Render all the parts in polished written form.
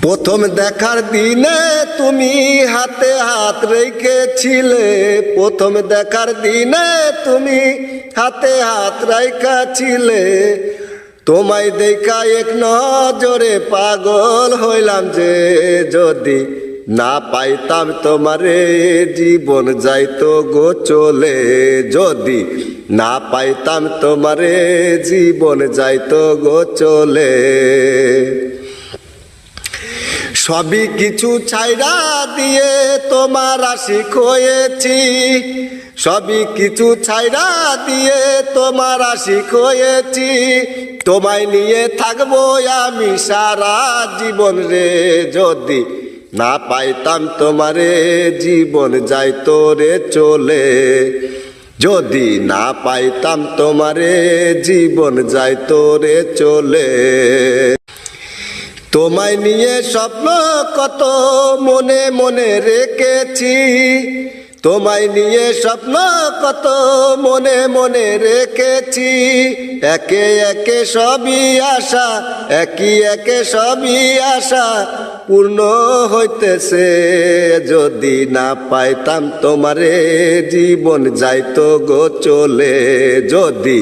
প্রথম দেখার দিনে তুমি হাতে হাত রেখেছিলে, প্রথম দেখার দিনে তুমি হাতে হাত রেখেছিলে। তোমায় দেখা এক নজরে পাগল হইলাম যে, যদি না পাইতাম তোমারে জীবন যাইতো গো চলে, যদি না পাইতাম তোমারে জীবন যাইতো গো চলে। সবই কিছু ছাইরা দিয়ে তোমার আশিক হয়েছি, সবই কিছু ছাইরা দিয়ে তোমার আশিক হয়েছি। তোমায় নিয়ে থাকবো আমি সারা জীবন রে, যদি না পাইতাম তোমারে জীবন যাইতো রে চলে, যদি না পাইতাম তোমারে জীবন যাইতো রে চলে। তোমায় নিয়ে স্বপ্ন কত মনে মনে রেখেছি, তোমায় নিয়ে স্বপ্ন কত মনে মনে রেখেছি। একে একে সবই আশা, একে একে সবই আশা পূর্ণ হইতেছে। যদি না পাইতাম তোমারে জীবন যাইতো গো চলে, যদি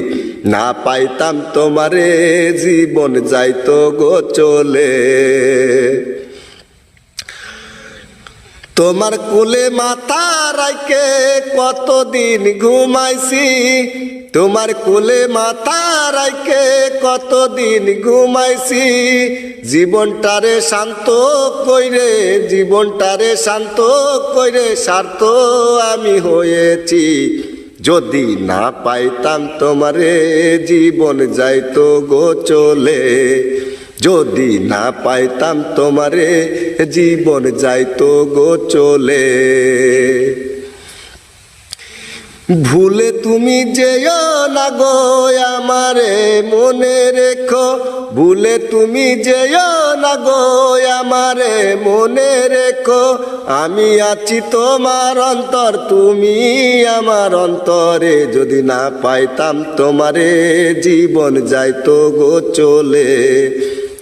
না পাইতাম তোমারে জীবন যাইতো গো চলে। তোমার কোলে মাথা রাইকে কতদিন ঘুমাইছি, তোমার কোলে মাথা রাইকে কতদিন ঘুমাইছি। জীবনটারে শান্ত কইরে, জীবনটারে শান্ত কইরে স্বার্থ আমি হয়েছি। যদি না পাইতাম তোমারে জীবন যাইতো গো চলে, যদি না পাইতাম তোমারে জীবন যাইতো গো চলে। ভুলে তুমি যেও না গো আমারে মনে রেখো, ভুলে তুমি যেও না গো আমারে মনে রেখো। আমি আছি তোমার অন্তর, তুমি আমার অন্তরে। যদি না পাইতাম তোমারে জীবন যাইতো গো চলে,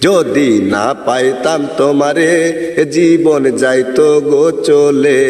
যদি না পাইতাম তোমারে জীবন যাইতো গো চলে।